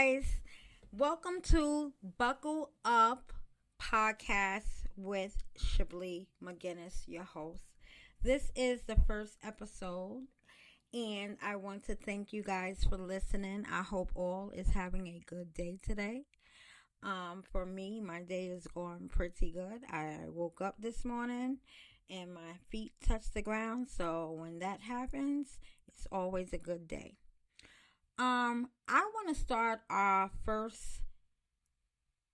guys. Welcome to Buckle Up Podcast with Shibley McGinnis, your host. This is the first episode, and I want to thank you guys for listening. I hope all is having a good day today. For me, my day is going pretty good. I woke up this morning and my feet touched the ground, so when that happens, it's always a good day. I want to start our first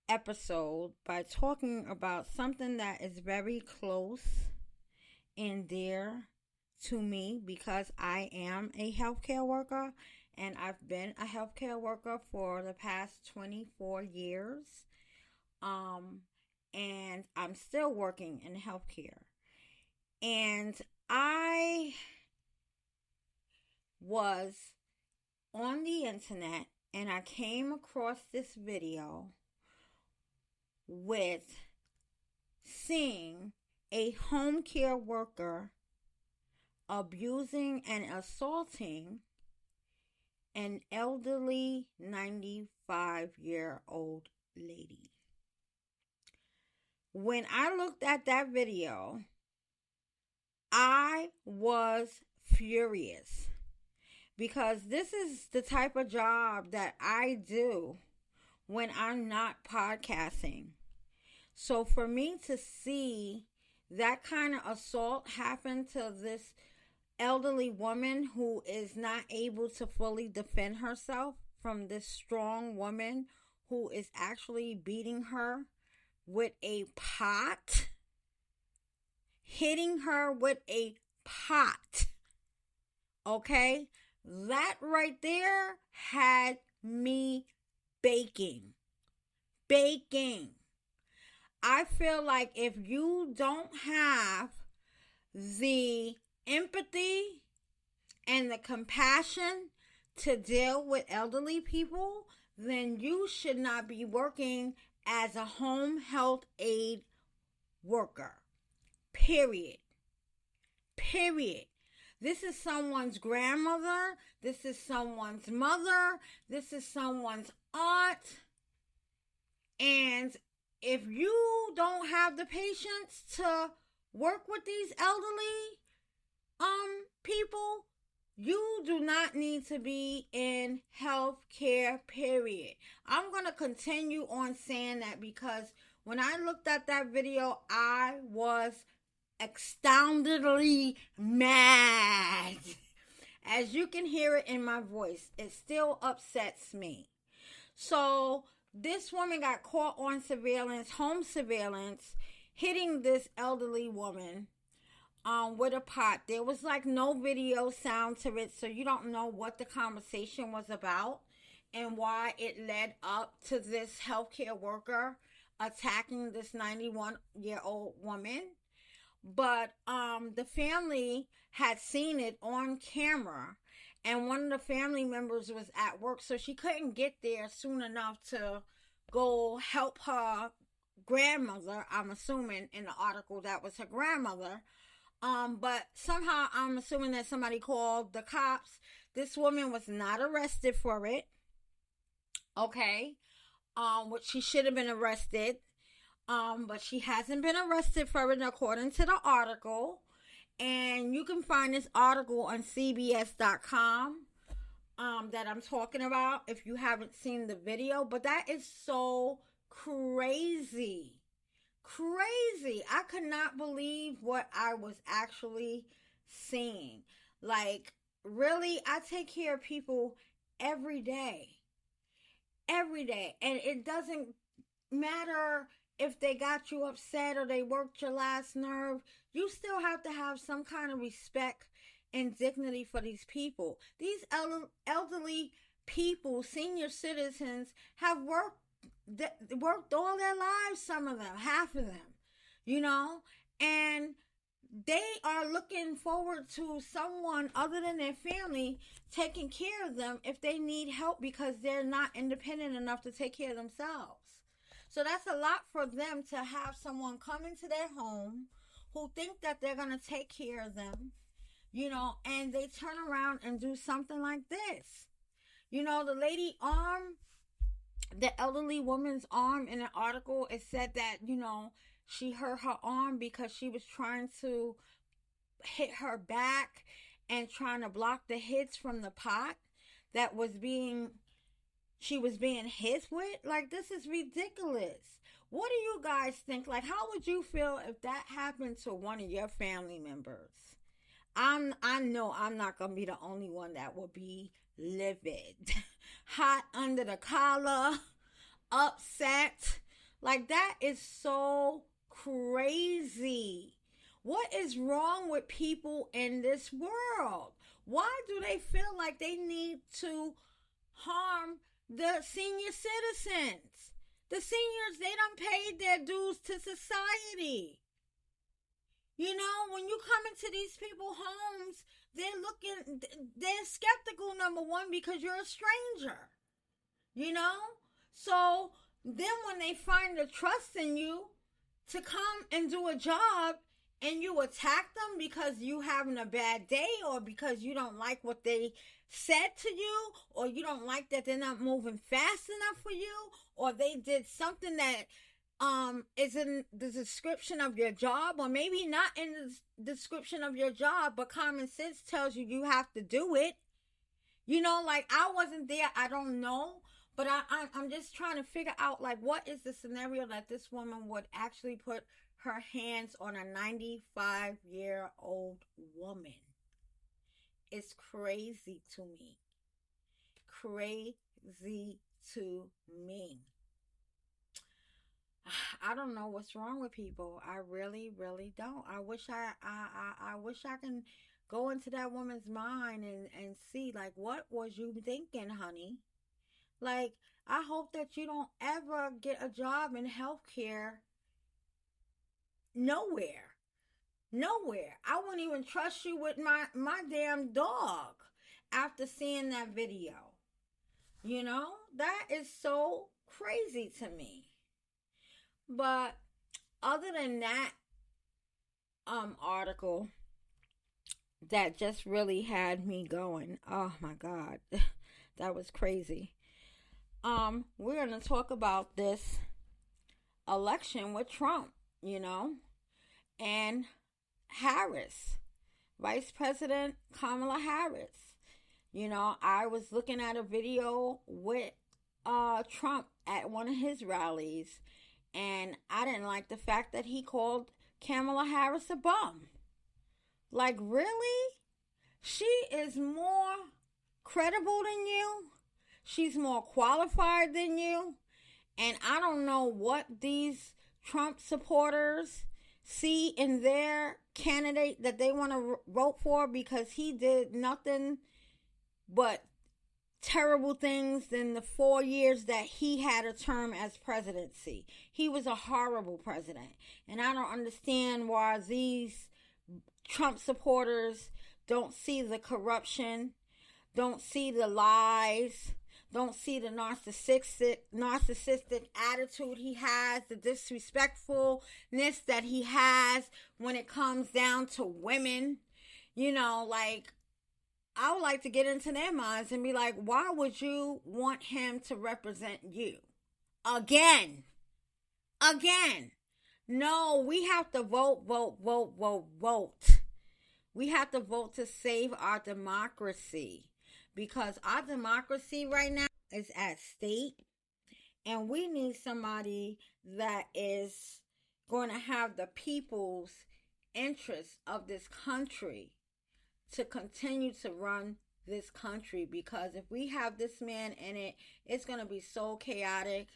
episode by talking about something that is very close and dear to me because I am a healthcare worker and I've been a healthcare worker for the past 24 years. And I'm still working in healthcare. And I was on the internet and I came across this video with seeing a home care worker abusing and assaulting an elderly 95-year-old lady. When I looked at that video, I was furious. Because this is the type of job that I do when I'm not podcasting. So for me to see that kind of assault happen to this elderly woman who is not able to fully defend herself from this strong woman who is actually beating her with a pot, hitting her with a pot, okay? That right there had me baking. I feel like if you don't have the empathy and the compassion to deal with elderly people, then you should not be working as a home health aid worker. Period. This is someone's grandmother. This is someone's mother. This is someone's aunt. And if you don't have the patience to work with these elderly people, you do not need to be in healthcare, period. I'm going to continue on saying that because when I looked at that video, I was astoundingly mad. As you can hear it in my voice, it still upsets me. So this woman got caught on surveillance, home surveillance, hitting this elderly woman with a pot. There was like no video sound to it, so you don't know what the conversation was about and why it led up to this healthcare worker attacking this 91-year-old woman. But the family had seen it on camera, and one of the family members was at work, so she couldn't get there soon enough to go help her grandmother. I'm assuming in the article that was her grandmother. But somehow I'm assuming that somebody called the cops. This woman was not arrested for it. Okay. Which she should have been arrested. But she hasn't been arrested for it according to the article. And you can find this article on CBS.com that I'm talking about if you haven't seen the video. But that is so crazy. I could not believe what I was actually seeing. Like, really, I take care of people every day. And it doesn't matter if they got you upset or they worked your last nerve. You still have to have some kind of respect and dignity for these people. These elderly people, senior citizens, have worked all their lives, some of them, half of them, and they are looking forward to someone other than their family taking care of them if they need help because they're not independent enough to take care of themselves. So that's a lot for them to have someone come into their home who think that they're going to take care of them, and they turn around and do something like this. The lady arm the elderly woman's arm in an article, it said that, she hurt her arm because she was trying to hit her back and trying to block the hits from the pot that was being she was being hit with. Like, this is ridiculous. What do you guys think? Like, how would you feel if that happened to one of your family members? I know I'm not gonna be the only one that will be livid, hot under the collar, upset. Like, that is so crazy. What is wrong with people in this world? Why do they feel like they need to harm the senior citizens? The seniors, they done paid their dues to society. When you come into these people's homes, they're skeptical, number one, because you're a stranger. So then when they find the trust in you to come and do a job, and you attack them because you having a bad day, or because you don't like what they said to you, or you don't like that they're not moving fast enough for you, or they did something that is in the description of your job, or maybe not in the description of your job, but common sense tells you you have to do it. Like, I wasn't there, I don't know, but I'm just trying to figure out, like, what is the scenario that this woman would actually put her hands on a 95-year-old woman. It's crazy to me. Crazy to me. I don't know what's wrong with people. I really, really don't. I wish I wish I can go into that woman's mind and see, like, what was you thinking, honey? Like, I hope that you don't ever get a job in healthcare. Nowhere. I wouldn't even trust you with my damn dog after seeing that video. That is so crazy to me. But other than that article that just really had me going, oh my God, that was crazy. We're going to talk about this election with Trump, and Harris, Vice President Kamala Harris. I was looking at a video with Trump at one of his rallies, and I didn't like the fact that he called Kamala Harris a bum. Like, really? She is more credible than you. She's more qualified than you. And I don't know what these Trump supporters see in their candidate that they want to vote for, because he did nothing but terrible things in the 4 years that he had a term as presidency. He was a horrible president. And I don't understand why these Trump supporters don't see the corruption, don't see the lies, don't see the narcissistic attitude he has, the disrespectfulness that he has when it comes down to women. Like, I would like to get into their minds and be like, why would you want him to represent you? Again. No, we have to vote. We have to vote to save our democracy. Because our democracy right now is at stake. And we need somebody that is going to have the people's interests of this country to continue to run this country. Because if we have this man in it, it's going to be so chaotic.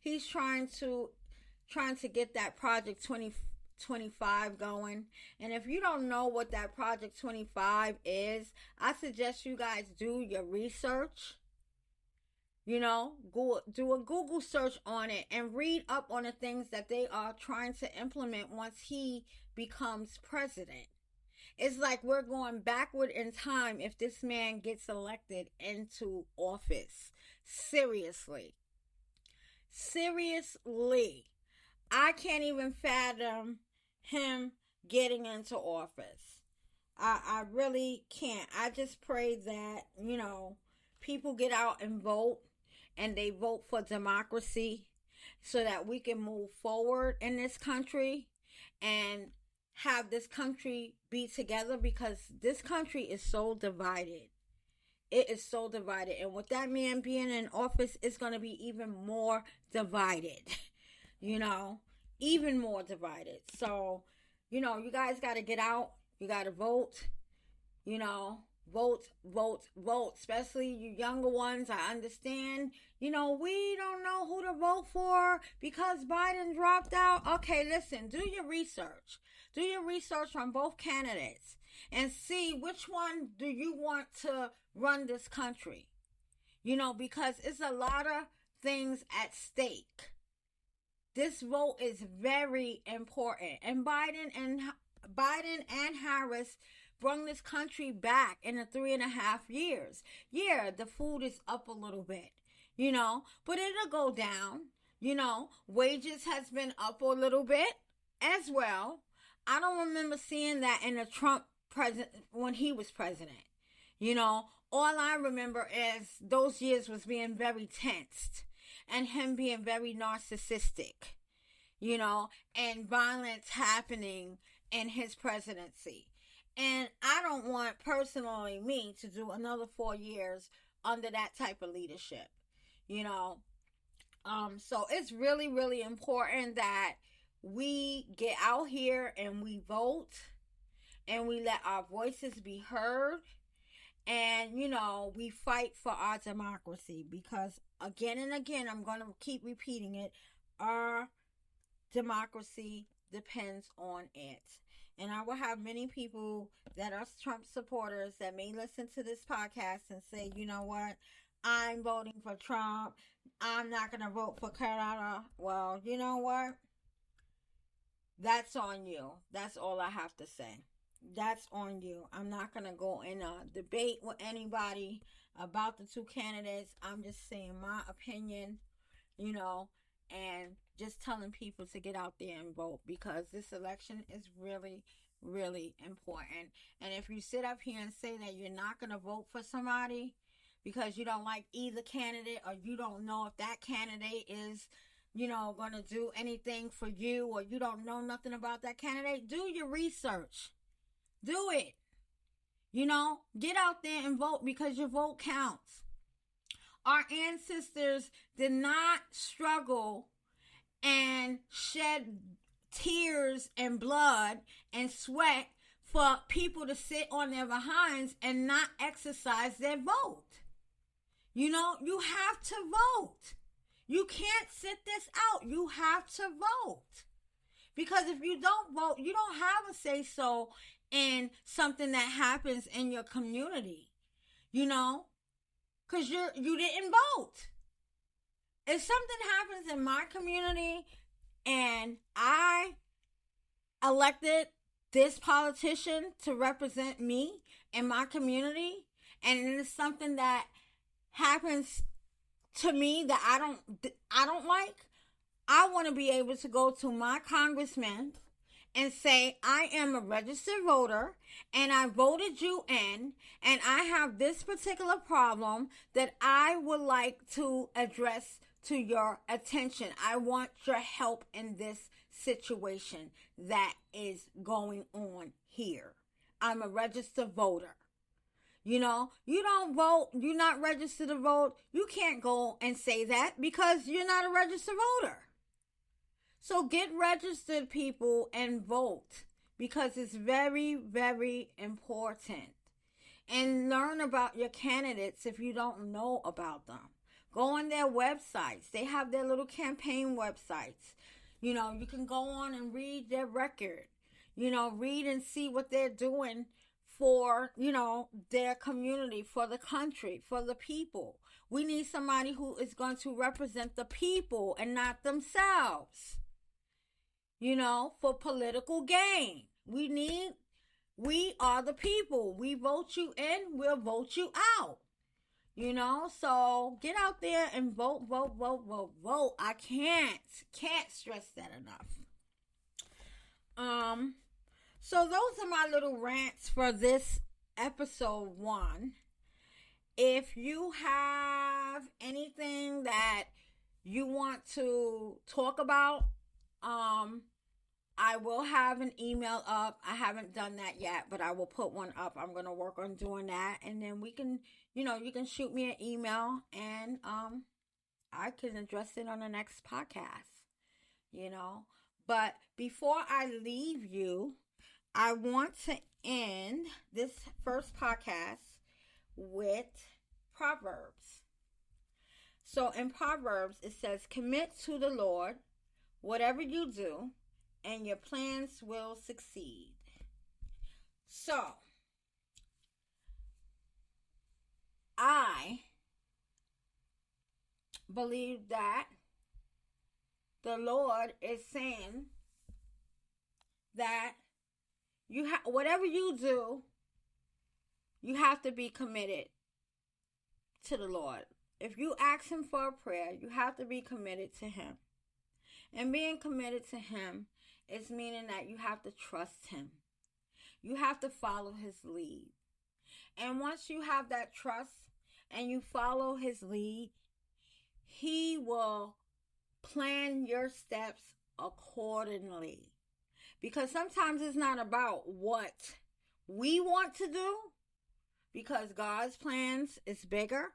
He's trying to get that Project 2025 going. And if you don't know what that Project 25 is, I suggest you guys do your research. Go do a Google search on it and read up on the things that they are trying to implement once he becomes president. It's like we're going backward in time if this man gets elected into office. Seriously. I can't even fathom him getting into office. I really can't. I just pray that, people get out and vote and they vote for democracy so that we can move forward in this country and have this country be together, because this country is so divided. It is so divided. And with that man being in office, it's going to be even more divided. You know, even more divided. So, you guys got to get out. You got to vote. Vote, vote, vote. Especially you younger ones. I understand. We don't know who to vote for because Biden dropped out. Okay, listen, do your research. Do your research on both candidates and see which one do you want to run this country. Because it's a lot of things at stake. This vote is very important. And Biden and Harris brung this country back in the 3.5 years. Yeah, the food is up a little bit, but it'll go down. Wages has been up a little bit as well. I don't remember seeing that in the Trump president when he was president. All I remember is those years was being very tensed and him being very narcissistic, and violence happening in his presidency. And I don't want, personally, me to do another 4 years under that type of leadership, So it's really, really important that we get out here and we vote and we let our voices be heard. And, we fight for our democracy, because again and again, I'm going to keep repeating it. Our democracy depends on it. And I will have many people that are Trump supporters that may listen to this podcast and say, you know what? I'm voting for Trump. I'm not going to vote for Canada. Well, you know what? That's on you. That's all I have to say. That's on you. I'm not going to go in a debate with anybody about the two candidates. I'm just saying my opinion, and just telling people to get out there and vote, because this election is really, really important. And if you sit up here and say that you're not going to vote for somebody because you don't like either candidate, or you don't know if that candidate is, going to do anything for you, or you don't know nothing about that candidate, do your research. Do it. Get out there and vote, because your vote counts. Our ancestors did not struggle and shed tears and blood and sweat for people to sit on their behinds and not exercise their vote. You have to vote. You can't sit this out. You have to vote. Because if you don't vote, you don't have a say-so in something that happens in your community, because you didn't vote. If something happens in my community and I elected this politician to represent me in my community, and it's something that happens to me that I don't like, I want to be able to go to my congressman and say, I am a registered voter and I voted you in, and I have this particular problem that I would like to address to your attention. I want your help in this situation that is going on here. I'm a registered voter. You don't vote, you're not registered to vote. You can't go and say that because you're not a registered voter. So get registered, people, and vote, because it's very, very important. And learn about your candidates if you don't know about them. Go on their websites. They have their little campaign websites. You can go on and read their record. Read and see what they're doing for, their community, for the country, for the people. We need somebody who is going to represent the people and not themselves. For political gain. We are the people. We vote you in, we'll vote you out. So get out there and vote, vote, vote, vote, vote. I can't stress that enough. So those are my little rants for this episode 1. If you have anything you want to talk about, I will have an email up. I haven't done that yet, but I will put one up. I'm going to work on doing that. And then we can, you can shoot me an email, and I can address it on the next podcast. But before I leave you, I want to end this first podcast with Proverbs. So in Proverbs, it says, commit to the Lord whatever you do, and your plans will succeed. So, I believe that the Lord is saying that whatever you do, you have to be committed to the Lord. If you ask Him for a prayer, you have to be committed to Him. And being committed to Him is meaning that you have to trust Him. You have to follow His lead. And once you have that trust and you follow His lead, He will plan your steps accordingly. Because sometimes it's not about what we want to do, because God's plans is bigger.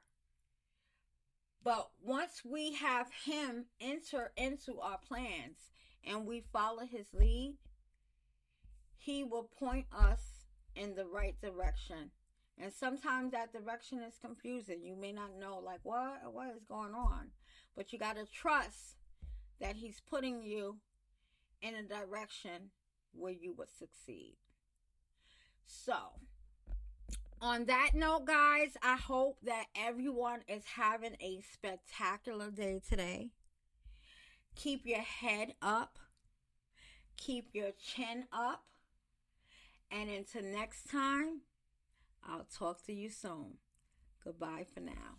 But once we have Him enter into our plans and we follow His lead, He will point us in the right direction. And sometimes that direction is confusing. You may not know, like, what is going on? But you got to trust that He's putting you in a direction where you would succeed. So, on that note, guys, I hope that everyone is having a spectacular day today. Keep your head up. Keep your chin up. And until next time, I'll talk to you soon. Goodbye for now.